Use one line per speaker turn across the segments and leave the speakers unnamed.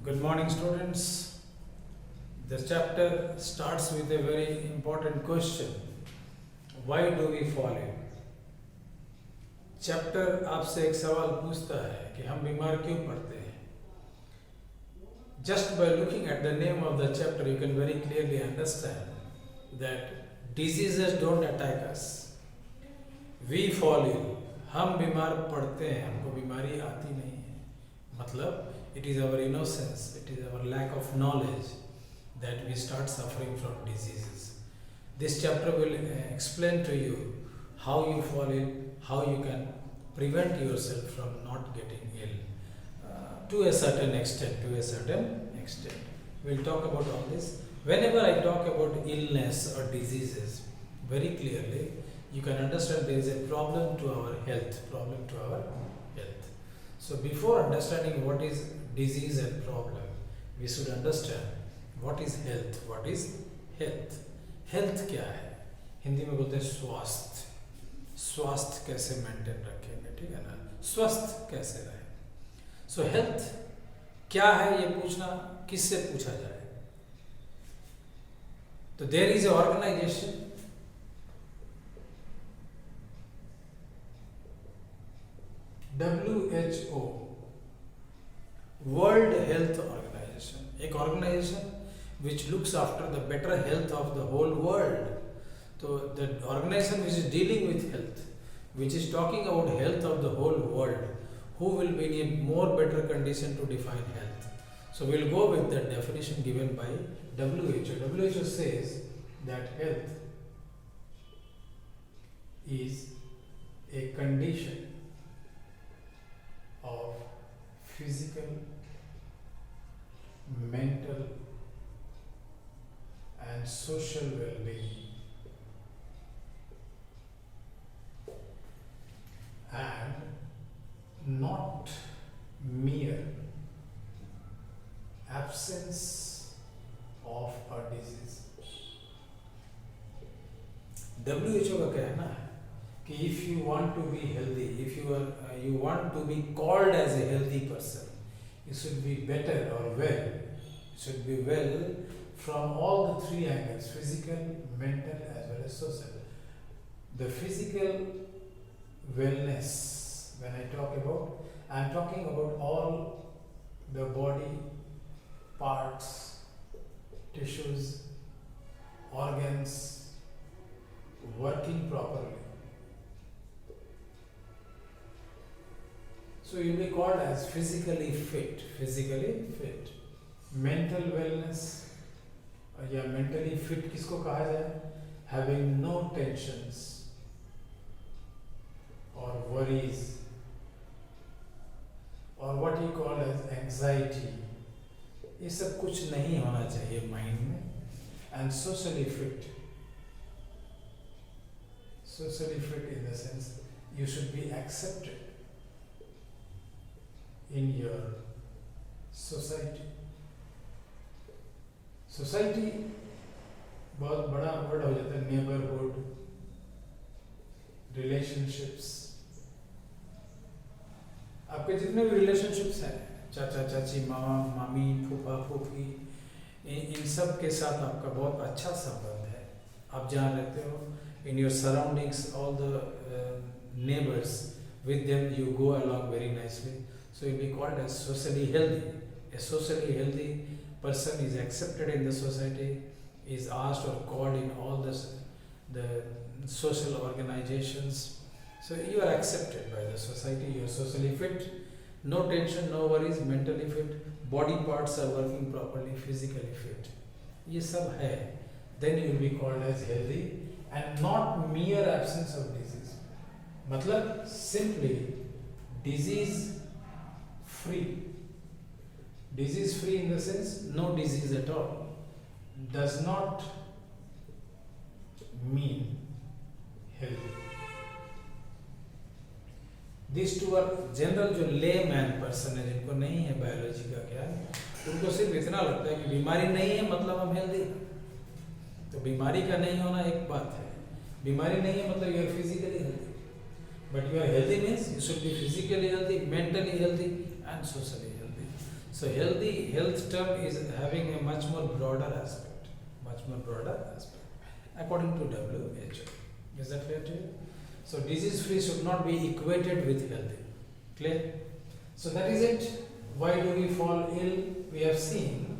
Good morning, students. The chapter starts with a very important question. Why do we fall ill? Chapter आपसे एक सवाल पूछता है कि हम बीमार क्यों पड़ते हैं. Just by looking at the name of the chapter, you can very clearly understand that diseases don't attack us. We fall ill. हम बीमार पड़ते हैं, हमको बीमारी आती नहीं है. मतलब it is our innocence, it is our lack of knowledge that we start suffering from diseases. This chapter will explain to you how you fall ill, how you can prevent yourself from not getting ill to a certain extent. We'll talk about all this. Whenever I talk about illness or diseases, very clearly you can understand there is a problem to our health. So before understanding what is disease and problem, we should understand what is health. What is health? Health क्या है? हिंदी में बोलते हैं स्वास्थ्य कैसे maintain रखेंगे, ठीक है ना, स्वस्थ कैसे रहे. सो हेल्थ क्या है ये पूछना किससे पूछा जाए. तो there is a organization WHO, world health organization, एक organization which looks after the better health of the whole world. So the organization which is dealing with health, which is talking about health of the whole world, who will be in a more better condition to define health. So we'll go with the definition given by WHO. WHO says that health is a condition of physical, mental and social well-being and not mere absence of a disease. WHO का कहना है कि if you want to be healthy, if you want to be called as a healthy person, you should be better or well. You should be well from all the three angles: physical, mental as well as social. The physical wellness, when I talk about, I am talking about all the body parts, tissues, organs working properly. So you will be called as physically fit. Mental wellness या mentally fit किसको कहा जाए? Having no tensions or worries or what you call as anxiety, ये सब कुछ नहीं होना चाहिए माइंड में. And socially fit in the sense you should be accepted in your society. Society बहुत बड़ा वर्ड हो जाता है. नेबरहुड, रिलेशनशिप्स, आपके जितने भी रिलेशनशिप्स हैं, चाचा चाची, मामा मामी, फूफा फूफी, इन सब के साथ आपका बहुत अच्छा संबंध है. आप जहाँ रहते हो, in your surroundings, all the neighbours, with them you go along very nicely. So you'll be called as socially healthy. A socially healthy person is accepted in the society, is asked or called in all the social organizations. So you are accepted by the society. You are socially fit, no tension, no worries, mentally fit, body parts are working properly, physically fit. ये सब है. Then you will be called as healthy and not mere absence of disease. मतलब simply disease free. Disease free in the sense no disease at all does not mean healthy. These two are general. जो layman person है, जिनको नहीं है biology का ज्ञान, उनको सिर्फ इतना लगता है कि बीमारी नहीं है मतलब हम हेल्दी. तो बीमारी का नहीं होना एक बात है. बीमारी नहीं है मतलब you are physically healthy. But you are healthy means you should be physically healthy, mentally healthy and socially healthy. So health term is having a much more broader aspect, according to WHO. Is that clear to you? So disease free should not be equated with healthy. Clear? So that is it. Why do we fall ill? We have seen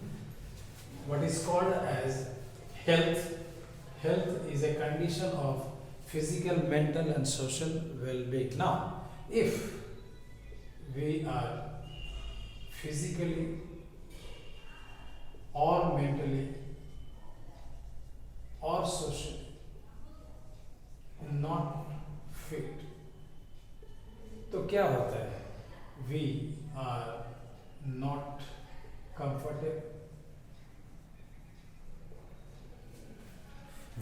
what is called as health. Health is a condition of physical, mental and social well-being. Now, if we are physically or mentally or socially not fit, तो क्या होता है? We are not comfortable.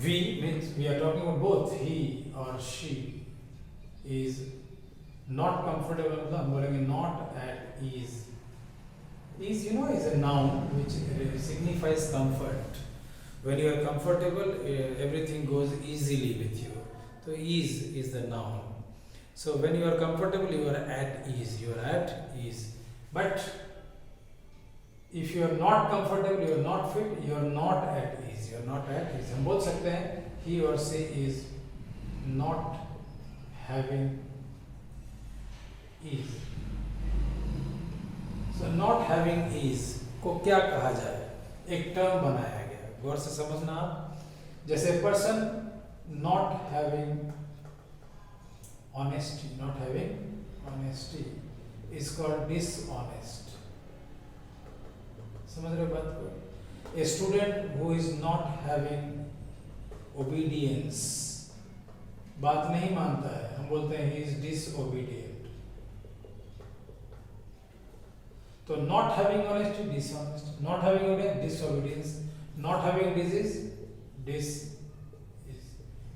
We means we are talking about both. He or she is not comfortable. हम बोलेंगे not at ease. Ease, you know, is a noun which signifies comfort. When you are comfortable, everything goes easily with you. So ease is the noun. So when you are comfortable, you are at ease. You are at ease. But if you are not comfortable, you are not fit, you are not at ease. You are not at ease. हम बोल सकते हैं he or she is not having ease. So not having ease को क्या कहा जाए? एक term बनाया गया, गौर से समझना आप. जैसे person not having honesty is called dishonest. समझ रहे हो बात को? A student who is not having obedience, बात नहीं मानता है, हम बोलते हैं he is disobedient. तो not having honesty, dishonest. Not having obedience, disobedience. Not having disease,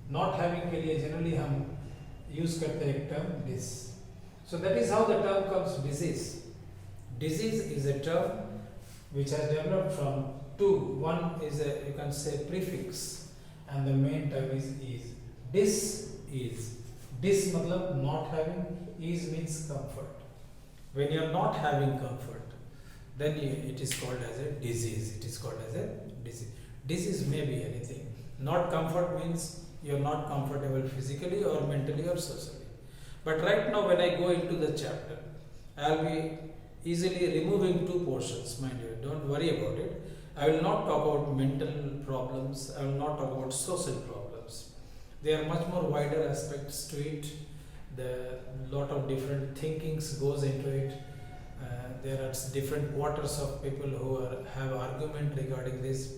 not having के लिए generally हम use करते हैं एक term dis. So that is how the term comes, disease. Disease is a term which has developed from two. One is a, you can say, prefix, and the main term is. Dis मतलब not having, is means comfort. When you are not having comfort, then it is called as a disease. It is called as a disease. Disease may be anything. Not comfort means you are not comfortable physically or mentally or socially. But right now when I go into the chapter, I will be easily removing two portions, mind you. Don't worry about it. I will not talk about mental problems. I will not talk about social problems. There are much more wider aspects to it. The lot of different thinkings goes into it. There are different quarters of people who have argument regarding this.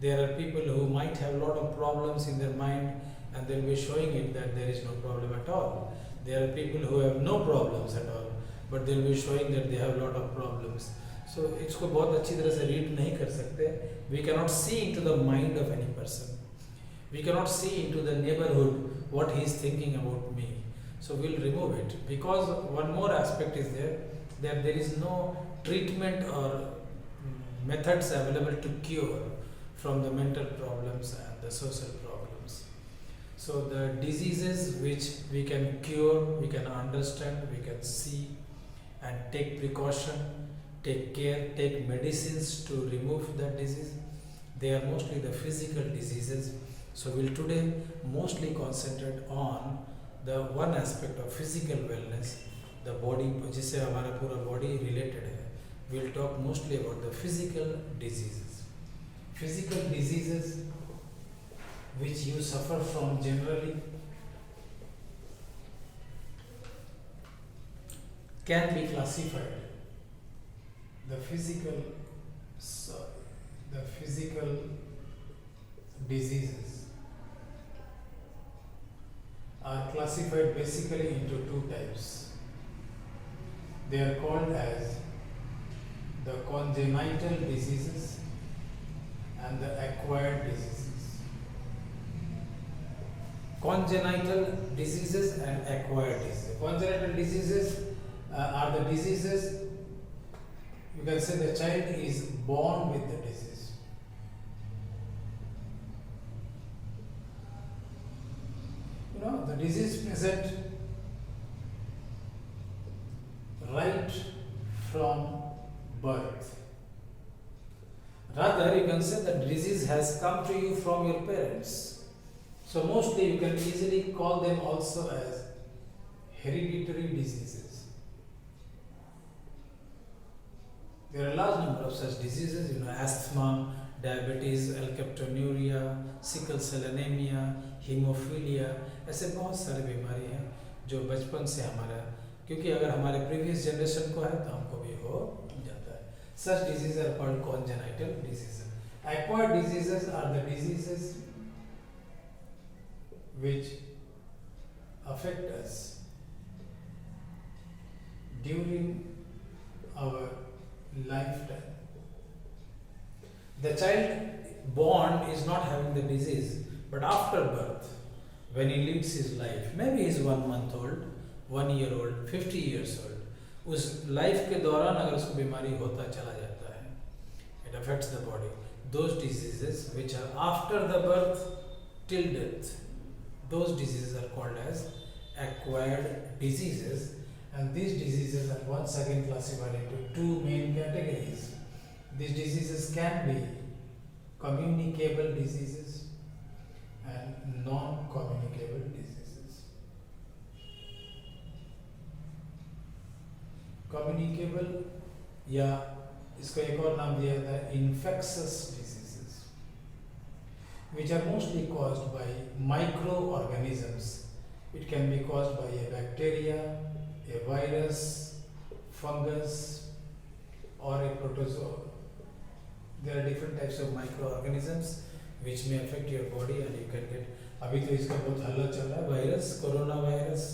There are people who might have a lot of problems in their mind and they'll be showing it that there is no problem at all. There are people who have no problems at all, but they'll be showing that they have a lot of problems. So इसको बहुत अच्छी तरह से read नहीं कर सकते. We cannot see into the mind of any person. We cannot see into the neighborhood what he is thinking about me. So we'll remove it, because one more aspect is there, that there is no treatment or methods available to cure from the mental problems and the social problems. So the diseases which we can cure, we can understand, we can see and take precaution, take care, take medicines to remove that disease, they are mostly the physical diseases. So we'll today mostly concentrate on the one aspect of physical wellness, the body, जिससे हमारा पूरा body related है. We'll talk mostly about the physical diseases. Physical diseases which you suffer from generally can be classified. The physical diseases are classified basically into two types. They are called as the congenital diseases and the acquired diseases. Congenital diseases and acquired diseases. Congenital diseases are the diseases, you can say the child is born with the disease. You know, the disease present right from birth. Rather, you can say that disease has come to you from your parents. So mostly you can easily call them also as hereditary diseases. There are a large number of such diseases, asthma, diabetes, alkaptonuria, sickle cell anemia, haemophilia, ऐसे बहुत सारे बीमारी हैं जो बचपन से हमारा, क्योंकि अगर हमारे प्रीवियस जनरेशन को है तो हमको भी हो जाता है. Such diseases are called congenital diseases. Acquired diseases are the diseases which affect us during our lifetime. The child born is not having the disease, but after birth, when he leads his life, maybe he is 1 month old, 1 year old, 50 years old, उस life के दौरान अगर उसको बीमारी होता चला जाता है, it affects the body. Those diseases which are after the birth till death, those diseases are called as acquired diseases, and these diseases are once again classified into 2 main categories. These diseases can be communicable diseases and non-communicable diseases. Communicable या इसका एक और नाम दिया जाता है infectious diseases, which are mostly caused by microorganisms. It can be caused by a bacteria, a virus, fungus, or a protozoa. There are different types of microorganisms which may affect your body and you can get. अभी तो इसका बहुत हल्ला चल रहा है, virus, corona virus.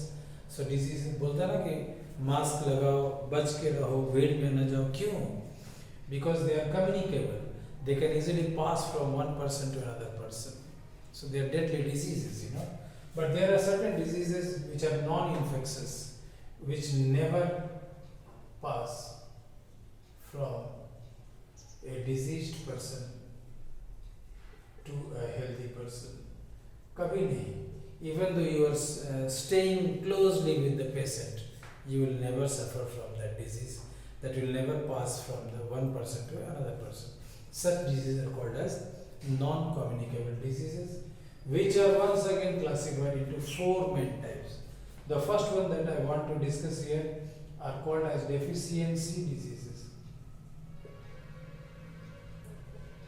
सो disease बोलता है ना कि मास्क लगाओ, बच के रहो, भीड़ में न जाओ. क्यों? Because they are communicable. They can easily pass from one person to another person. So they are deadly diseases, But there are certain diseases which are non-infectious, which never pass from a diseased person to a healthy person. कभी नहीं. Even though you are staying closely with the patient, you will never suffer from that disease. That will never pass from the one person to another person. Such diseases are called as non-communicable diseases, which are once again classified into 4 main types. The first one that I want to discuss here are called as deficiency diseases.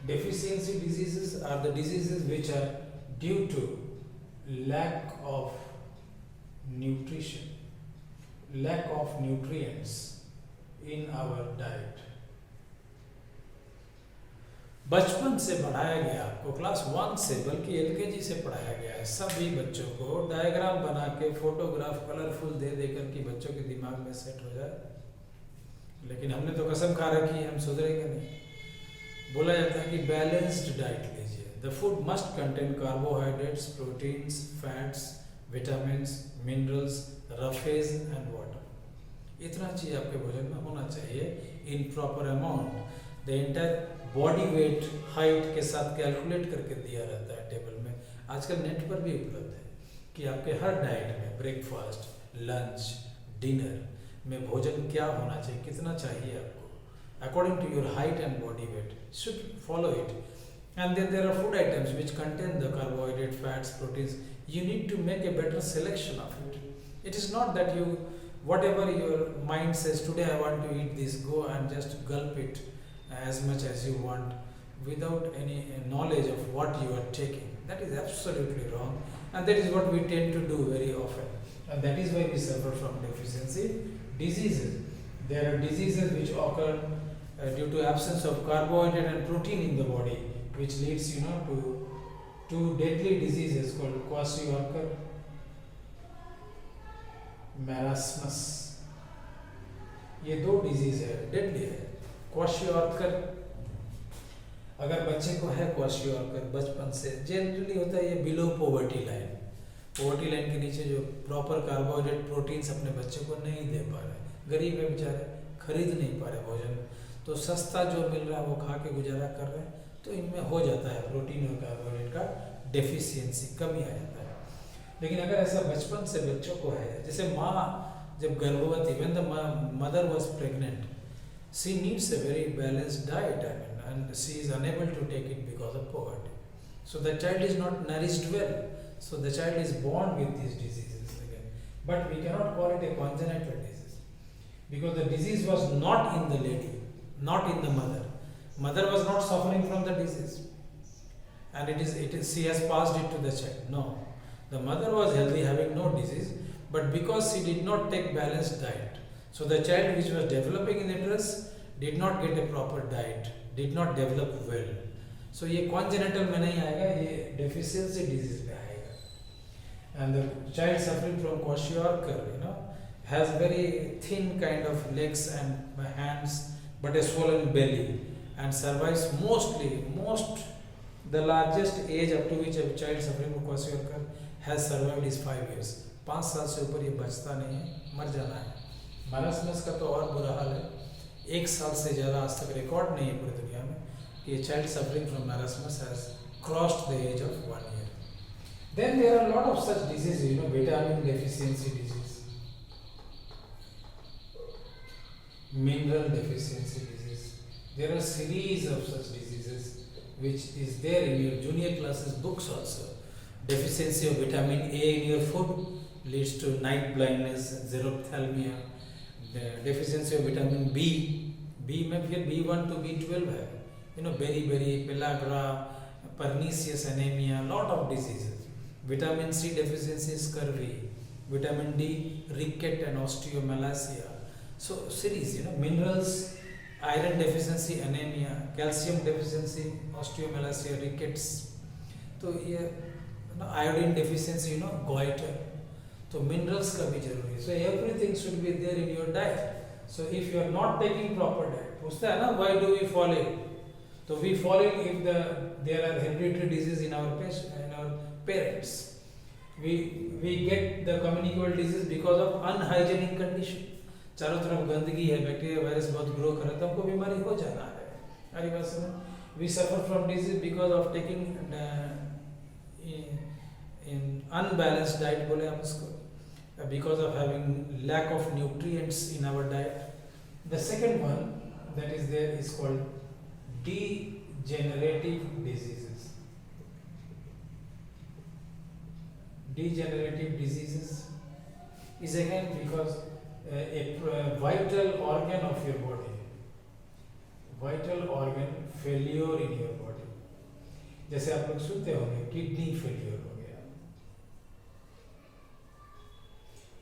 Deficiency diseases are the diseases which are due to lack of nutrition, lack of nutrients in our diet. बचपन से पढ़ाया गया आपको, class 1 से बल्कि LKG से पढ़ाया गया है सभी बच्चों को, डायग्राम बना के फोटोग्राफ कलरफुल दे देकर कि बच्चों के दिमाग में सेट हो जाए. लेकिन हमने तो कसम खा रखी है, हम सुधरेंगे नहीं. बोला जाता है कि बैलेंस्ड डाइट लीजिए. The food must contain carbohydrates, proteins, fats, vitamins, minerals, roughage and water. इतना चीज़ आपके भोजन में होना चाहिए in proper amount. The entire body weight height के साथ कैलकुलेट करके दिया रहता है टेबल में. आजकल नेट पर भी उपलब्ध है कि आपके हर डाइट में ब्रेकफास्ट, लंच, डिनर में भोजन क्या होना चाहिए, कितना चाहिए आपको, according to your height and body weight, should follow it. And then there are food items which contain the carbohydrate, fats, proteins. You need to make a better selection of it. It is not that you, whatever your mind says, today I want to eat this, go and just gulp it as much as you want without any knowledge of what you are taking. That is absolutely wrong, and that is what we tend to do very often. And that is why we suffer from deficiency diseases. There are diseases which occur due to absence of carbohydrate and protein in the body, which leads to 2 deadly diseases called kwashiorkor, marasmus. ये 2 disease है, deadly है. क्वाशियोर्कर, अगर बच्चे को है क्वाशियोर्कर बचपन से, generally होता है ये below poverty line. Poverty line के नीचे जो प्रॉपर कार्बोहाइड्रेट, प्रोटीन्स अपने बच्चे को नहीं दे पा रहे, गरीब है बेचारे, खरीद नहीं पा रहे भोजन, तो सस्ता जो मिल रहा है वो खा के गुजारा कर रहे हैं. तो इनमें हो जाता है प्रोटीन और कार्बोहाइड्रेट का डेफिशिएंसी, कमी आ जाता है. लेकिन अगर ऐसा बचपन से बच्चों को है, जैसे माँ जब गर्भवती, when the mother was pregnant, she needs a very balanced diet, I mean, and she is unable to take it because of poverty. So the child is not nourished well. So the child is born with these diseases again. But we cannot call it a congenital disease because the disease was not in the lady, not in the mother. Mother was not suffering from the disease, and she has passed it to the child. No, the mother was healthy, having no disease, but because she did not take balanced diet, so the child which was developing in the uterus did not get a proper diet, did not develop well. So ये congenital में नहीं आएगा, ये deficiency disease में आएगा. And the child suffering from kwashiorkor, has very thin kind of legs and hands, but a swollen belly, and survives the largest age up to which a child suffering from kwashiorkor has survived is 5 years. 5 साल से ऊपर ये बचता नहीं है, मर जाना है. मारसमस का तो और बुरा हाल है. 1 साल से ज़्यादा आज तक रिकॉर्ड नहीं है पूरी दुनिया में कि child suffering from marasmus has crossed the age of 1 year. Then there are a lot of such diseases, vitamin deficiency disease, mineral deficiency disease. There are series of such diseases which is there in your junior classes books also. Deficiency of vitamin A in your food leads to night blindness, xerophthalmia. The deficiency of vitamin B में फिर B1 to B12 है. Beriberi, pellagra, pernicious anemia, lot of diseases. Vitamin C deficiency is scurvy. Vitamin D, ricket and osteomalacia. So series, minerals, iron deficiency, anemia, calcium deficiency, osteomalacia, rickets. तो ये iodine deficiency, goiter. तो minerals का भी जरूरी है. So everything should be there in your diet. So if you are not taking proper diet, पूछता है ना, why do we fall ill? So we fall ill if there are hereditary disease in our parents. We get the communicable disease because of unhygienic condition. चारों तरफ गंदगी है, bacteria virus बहुत grow कर रहा है, तो हमको बीमारी हो जाना है. हमारी बात समझ. We suffer from disease because of taking in unbalanced diet बोले हम इसको, because of having lack of nutrients in our diet. The second one that is there is called degenerative diseases. Degenerative diseases is again because a vital organ of your body, vital organ failure in your body. जैसे आप लोग सुनते होंगे kidney failure हो गया,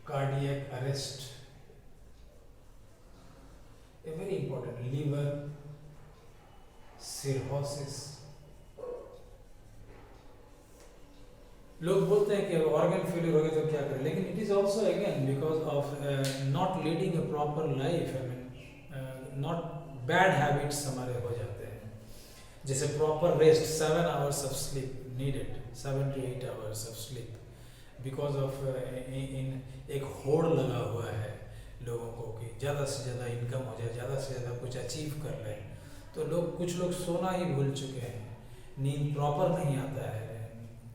cardiac arrest, a very important, liver cirrhosis. लोग बोलते हैं कि ऑर्गन फेलियर हो गया तो क्या करें, लेकिन it is also again because of not leading a proper life. I mean not bad habits हमारे हो जाते हैं. जैसे proper rest, 7 hours of sleep needed, 7 to 8 hours of sleep, because of in एक होड़ लगा हुआ है लोगों को कि ज़्यादा से ज़्यादा इनकम हो जाए, ज़्यादा से ज़्यादा कुछ अचीव कर लें. तो कुछ लोग सोना ही भूल चुके हैं, नींद प्रॉपर नहीं आता है,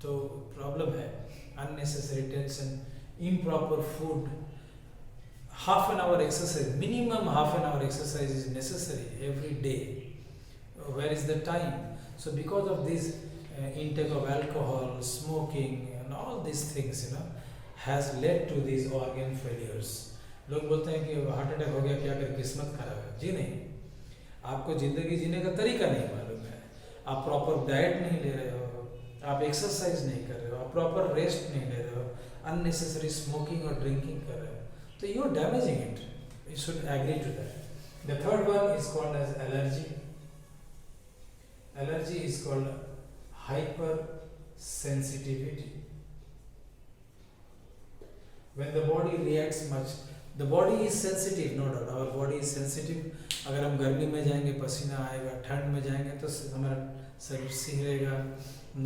तो प्रॉब्लम है. Unnecessary tension, improper food, half an hour exercise, minimum half an hour exercise is necessary every day. Where is the time? So because of this intake of alcohol, smoking and all these things, has led to these organ failures. लोग बोलते हैं कि heart attack हो गया, क्या कर किस्मत खराब है. जी नहीं, आपको जिंदगी जीने का तरीका नहीं मालूम है, आप प्रॉपर डाइट नहीं ले रहे हो, आप एक्सरसाइज नहीं कर रहे हो, आप प्रॉपर रेस्ट नहीं ले रहे हो, अननेसेसरी स्मोकिंग और ड्रिंकिंग कर रहे हो, तो you are damaging it. You should agree to that. The third one is called as allergy. Allergy is called hyper sensitivity. When the body reacts much, the body is sensitive, no doubt. Our body is sensitive. अगर हम गर्मी में जाएंगे पसीना आएगा, ठंड में जाएंगे तो हमारा शरीर सिहरेगा,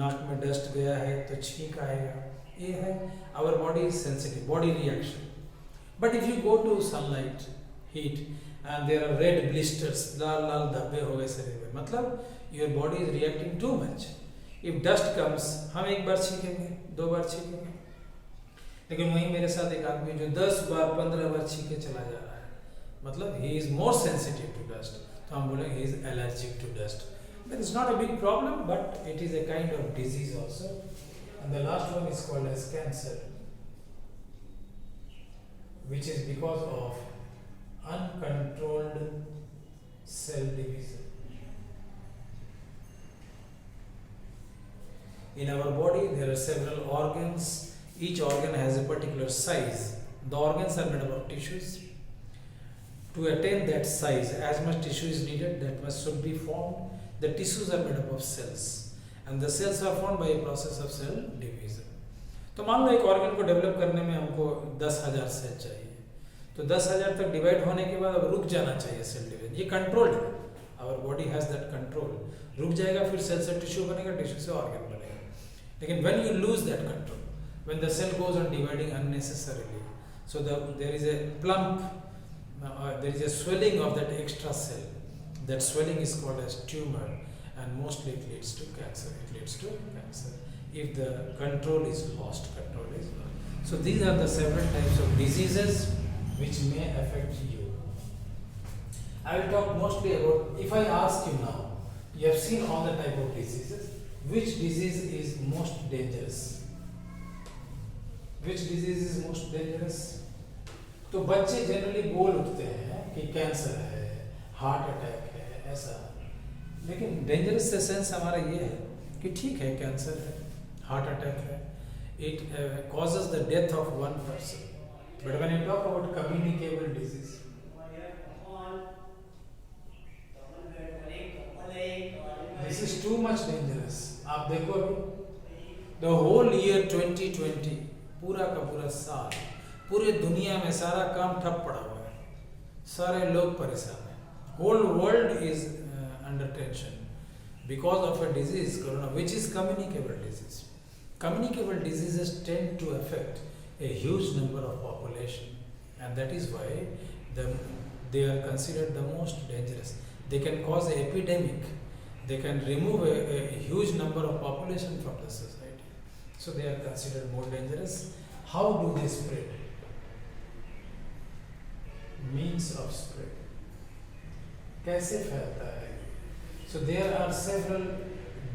नाक में डस्ट गया है तो छींक आएगा. ये है, our body is sensitive, body reaction. But if you go to sunlight, heat, and there are red blisters, लाल लाल धब्बे हो गए शरीर में, मतलब your body is reacting too much. If dust comes, हम एक बार छींकेंगे, 2 बार छींकेंगे, लेकिन वहीं मेरे साथ एक आदमी जो 10 बार 15 बार छींके चला जा रहा है, मतलब he is more sensitive to dust, तो हम बोलेंगे he is allergic to dust. That is not a big problem, but it is a kind of disease also. And the last one is called as cancer, which is because of uncontrolled cell division. In our body, there are several organs. Each organ has a particular size. The organs are made up of tissues. To attain that size, as much tissue is needed, that much should be formed. The tissues are made up of cells, and the cells are formed by a process of cell division. तो मान लो एक organ को develop करने में हमको 10,000 cell चाहिए, तो 10,000 तक डिवाइड होने के बाद अब रुक जाना चाहिए सेल डिवीजन. ये कंट्रोल्ड है. Our body has that control. रुक जाएगा, फिर सेल से टिश्यू बनेगा, टिश्यू से ऑर्गन बनेगा. लेकिन when you lose that control, when the cell goes on dividing unnecessarily, so there is a plump, there is a swelling of that extra cell. That swelling is called as tumor, and mostly it leads to cancer. It leads to cancer if the control is lost. So these are the several types of diseases which may affect you. I will talk mostly about, if I ask you now, you have seen all the type of diseases, which disease is most dangerous? Which disease is most dangerous? तो बच्चे generally बोल उठते हैं कि cancer है, heart attack है, ऐसा. लेकिन डेंजरस से सेंस हमारा ये है कि ठीक है, कैंसर है, हार्ट अटैक है, it causes the death of one person. But when you talk about communicable disease, this is too much dangerous. आप देखो अभी the whole year 2020, पूरा का पूरा साल, पूरे दुनिया में सारा काम ठप पड़ा हुआ है, सारे लोग परेशान हैं. Whole world is under tension because of a disease, corona, which is communicable disease. Communicable diseases tend to affect a huge number of population, and that is why they are considered the most dangerous. They can cause an epidemic. They can remove a huge number of population from the society. So they are considered more dangerous. How do they spread? Means of spread. कैसे फैलता है? So there are several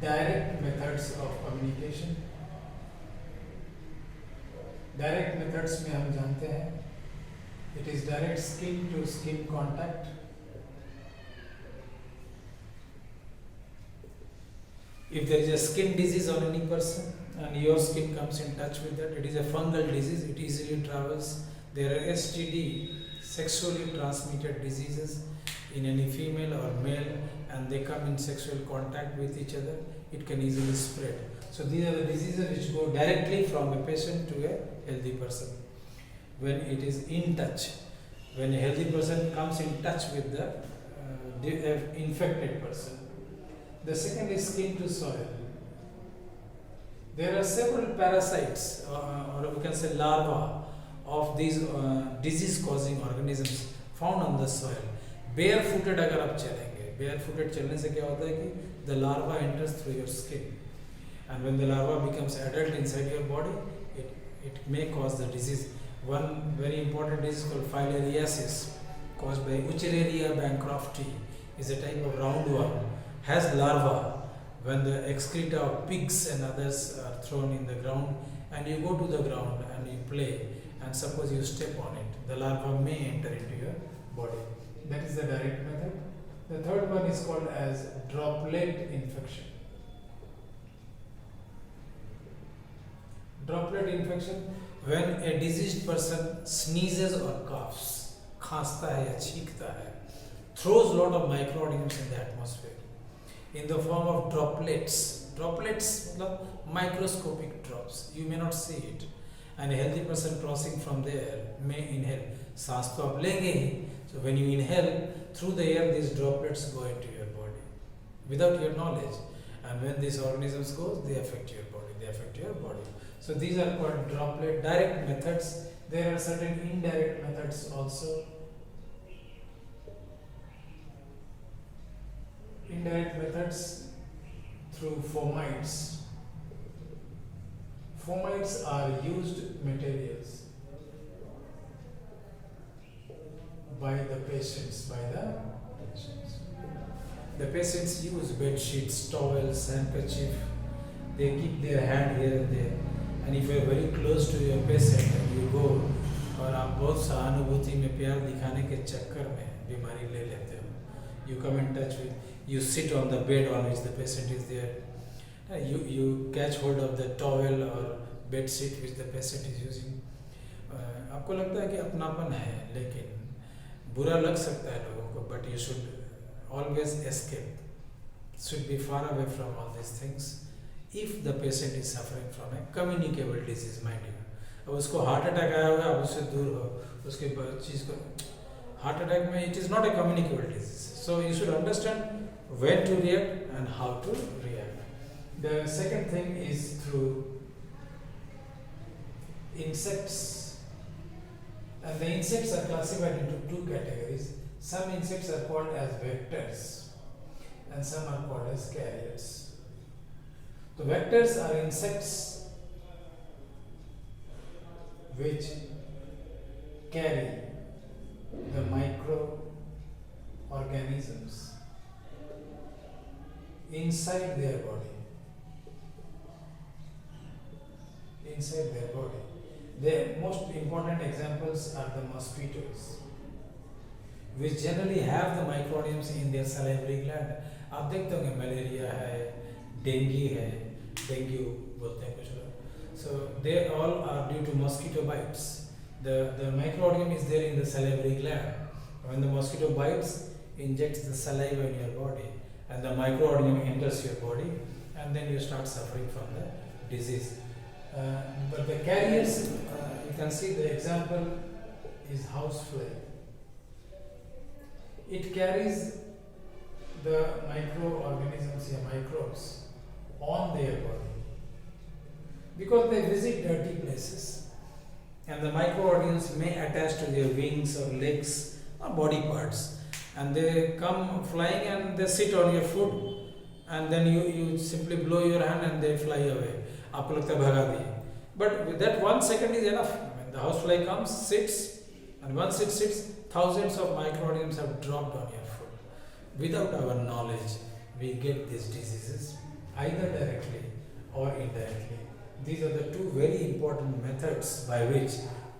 direct methods of communication. Direct methods में हम जानते हैं, it is direct skin to skin contact. If there is a skin disease on any person and your skin comes in touch with that, it is a fungal disease, it easily travels. There are STD, sexually transmitted diseases, in any female or male, and they come in sexual contact with each other, it can easily spread. So these are the diseases which go directly from a patient to a healthy person. When it is in touch, when a healthy person comes in touch with the infected person. The second is skin to soil. There are several parasites, or we can say larvae, of these disease-causing organisms found on the soil. Barefooted अगर आप चलेंगे, barefooted चलने से क्या होता है कि the larva enters through your skin, and when the larva becomes adult inside your body, it may cause the disease. One very important disease called filariasis, caused by Wuchereria bancrofti, is a type of roundworm, has larva. When the excreta of pigs and others are thrown in the ground, and you go to the ground and you play, and suppose you step on it, the larva may enter into your body. That is the direct method. The third one is called as droplet infection. Droplet infection, when a diseased person sneezes or coughs, खांसता है या छींकता है, throws lot of microorganisms in the atmosphere in the form of droplets. Droplets मतलब microscopic drops. You may not see it. And a healthy person crossing from there may inhale. सांस तो आप लेंगे ही. So when you inhale through the air, these droplets go into your body without your knowledge. And when these organisms go, they affect your body. They affect your body. So these are called droplet direct methods. There are certain indirect methods also. Indirect methods through fomites. Fomites are used materials. by the patients. The patients use bed sheets, towels, handkerchief. They keep their hand here and there. And if you are very close to your patient and you go और आप बहुत सहानुभूति में प्यार दिखाने के चक्कर में बीमारी ले लेते हो, you come in touch with, you sit on the bed on which the patient is there, you catch hold of the towel or bed sheet which the patient is using. आपको लगता है कि अपनापन है, लेकिन बुरा लग सकता है लोगों को, but you should always escape, should be far away from all these things if the patient is suffering from a communicable disease, mind you. अब उसको हार्ट अटैक आया होगा, आप उससे दूर हो, उसके चीज़ को हार्ट अटैक में it is not a communicable disease, so you should understand when to react and how to react. The second thing is through insects, and the insects are classified into two categories. Some insects are called as vectors and some are called as carriers. The vectors are insects which carry the microorganisms inside their body. The most important examples are the mosquitoes, which generally have the microorganisms in their salivary gland. आप देखते होंगे malaria है, dengue है, dengue बोलते हैं कुछ लोग. So they all are due to mosquito bites. The microorganism is there in the salivary gland. When the mosquito bites, injects the saliva in your body, and the microorganism enters your body, and then you start suffering from the disease. But the carriers, you can see the example is housefly. It carries the microorganisms or microbes on their body because they visit dirty places, and the microorganisms may attach to their wings or legs or body parts, and they come flying and they sit on your foot, and then you simply blow your hand and they fly away. आपको लगता है भगा दिए, but with that 1 second is enough. When the housefly comes, sits, and once it sits, thousands of microorganisms have dropped on your foot. Without our knowledge, we get these diseases either directly or indirectly. These are the two very important methods by which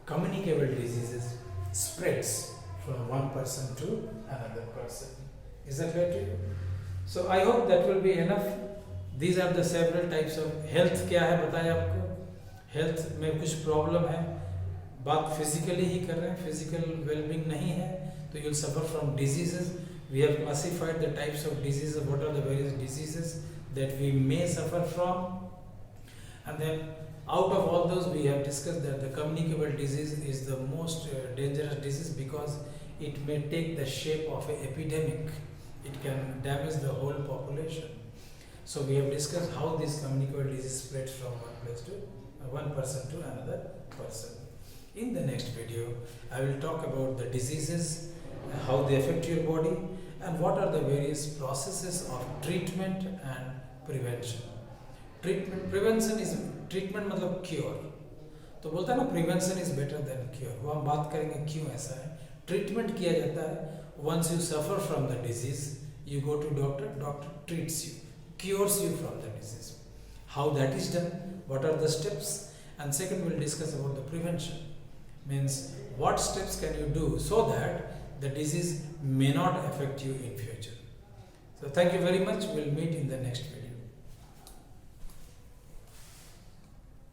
communicable diseases spreads from one person to another person. Is that clear to you? So I hope that will be enough. These are the several types of health. क्या है बताया आपको? Health में कुछ problem है, बात physically ही कर रहे हैं, physical well-being नहीं है, तो you'll suffer from diseases. We have classified the types of diseases, what are the various diseases that we may suffer from, and then out of all those we have discussed that the communicable disease is the most dangerous disease because it may take the shape of an epidemic. It can damage the whole population. So we have discussed how this communicable disease spreads from one person to another person. In the next video, I will talk about the diseases, how they affect your body, and what are the various processes of treatment and prevention. Prevention is treatment मतलब cure. तो बोलता है ना prevention is better than cure. वो हम बात करेंगे क्यों ऐसा है. Treatment किया जाता है once you suffer from the disease, you go to doctor treats you, cures you from the disease. How that is done, what are the steps, and second we'll discuss about the prevention. Means what steps can you do so that the disease may not affect you in future. So thank you very much. We'll meet in the next video.